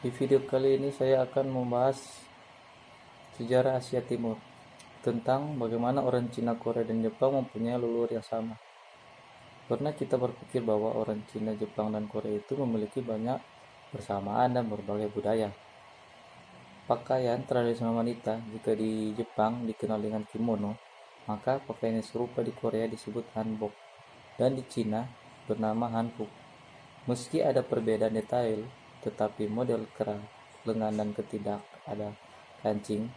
Di video kali ini saya akan membahas sejarah Asia Timur tentang bagaimana orang Cina, Korea, dan Jepang mempunyai leluhur yang sama. Pernah kita berpikir bahwa orang Cina, Jepang, dan Korea itu memiliki banyak persamaan dan berbagai budaya. Pakaian tradisional wanita jika di Jepang dikenal dengan kimono, maka pakaian yang serupa di Korea disebut hanbok, dan di Cina bernama hanbok. Meski ada perbedaan detail, tetapi model kerah, lengan, dan ketidak ada kancing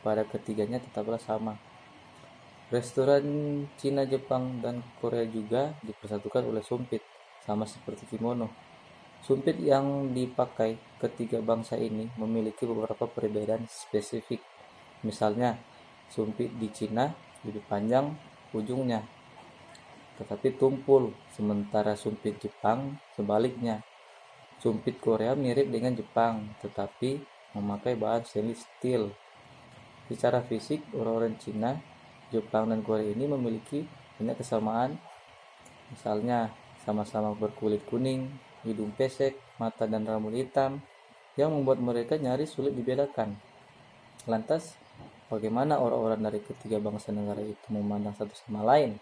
pada ketiganya tetaplah sama. Restoran Cina, Jepang, dan Korea juga dipersatukan oleh sumpit, sama seperti kimono. Sumpit yang dipakai ketiga bangsa ini memiliki beberapa perbedaan spesifik. Misalnya, sumpit di Cina lebih panjang ujungnya, tetapi tumpul, sementara sumpit Jepang sebaliknya. Sumpit Korea mirip dengan Jepang, tetapi memakai bahan stainless steel. Secara fisik, orang-orang Cina, Jepang, dan Korea ini memiliki banyak kesamaan. Misalnya, sama-sama berkulit kuning, hidung pesek, mata dan rambut hitam, yang membuat mereka nyaris sulit dibedakan. Lantas, bagaimana orang-orang dari ketiga bangsa negara itu memandang satu sama lain?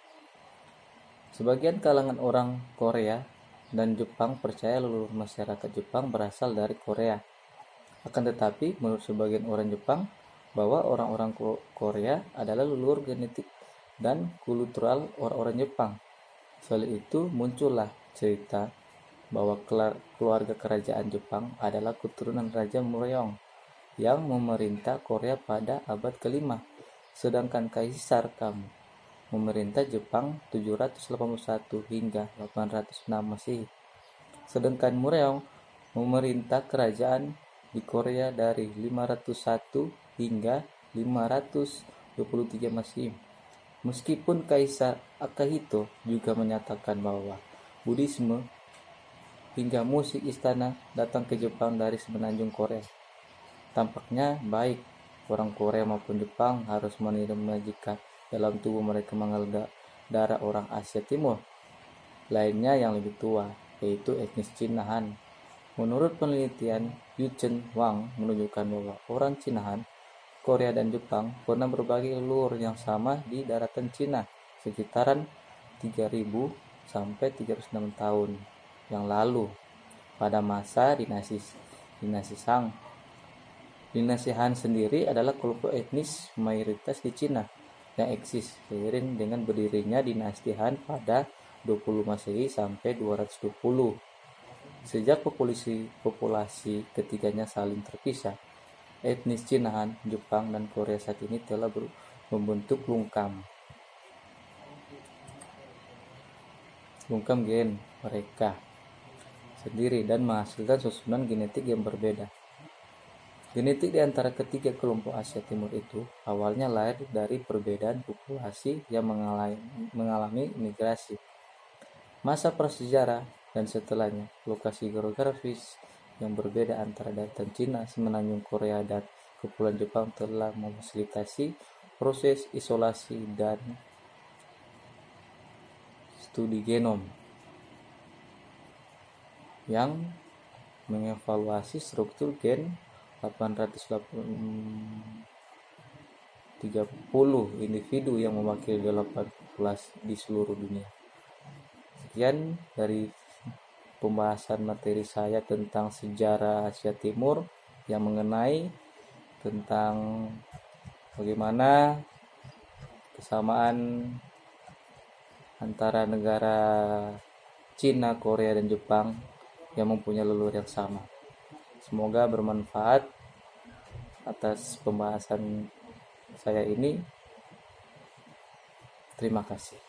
Sebagian kalangan orang Korea dan Jepang percaya leluhur masyarakat Jepang berasal dari Korea. Akan tetapi, menurut sebagian orang Jepang, bahwa orang-orang Korea adalah leluhur genetik dan kultural orang-orang Jepang. Selain itu, muncullah cerita bahwa keluarga kerajaan Jepang adalah keturunan Raja Mureong yang memerintah Korea pada abad ke-5, sedangkan Kaisar Kamo memerintah Jepang 781 hingga 806 Masehi. Sedangkan Mureong memerintah kerajaan di Korea dari 501 hingga 523 Masehi. Meskipun Kaisar Akihito juga menyatakan bahwa Buddhisme hingga musik istana datang ke Jepang dari semenanjung Korea. Tampaknya baik orang Korea maupun Jepang harus menerima jika dalam tubuh mereka mengalir darah orang Asia Timur lainnya yang lebih tua, yaitu etnis Cina Han. Menurut penelitian Yu Chen Wang menunjukkan bahwa orang Cina Han, Korea, dan Jepang pernah berbagi leluhur yang sama di daratan Cina sekitaran 3000 sampai 306 tahun yang lalu pada masa dinasti Shang. Dinasti Han sendiri adalah kelompok etnis mayoritas di Cina yang eksis seiring dengan berdirinya dinasti Han pada 20 Masehi sampai 220. Sejak populasi ketiganya saling terpisah, etnis Cina Han, Jepang, dan Korea saat ini telah membentuk lungkam gen mereka sendiri dan menghasilkan susunan genetik yang berbeda. Genetik di antara ketiga kelompok Asia Timur itu awalnya lahir dari perbedaan populasi yang mengalami migrasi. Masa prasejarah dan setelahnya, lokasi geografis yang berbeda antara daratan Cina, semenanjung Korea, dan kepulauan Jepang telah memfasilitasi proses isolasi dan studi genom yang mengevaluasi struktur gen 830 individu yang mewakili 8 populasi di seluruh dunia. Sekian dari pembahasan materi saya tentang sejarah Asia Timur yang mengenai tentang bagaimana kesamaan antara negara Cina, Korea, dan Jepang yang mempunyai leluhur yang sama. Semoga bermanfaat atas pembahasan saya ini. Terima kasih.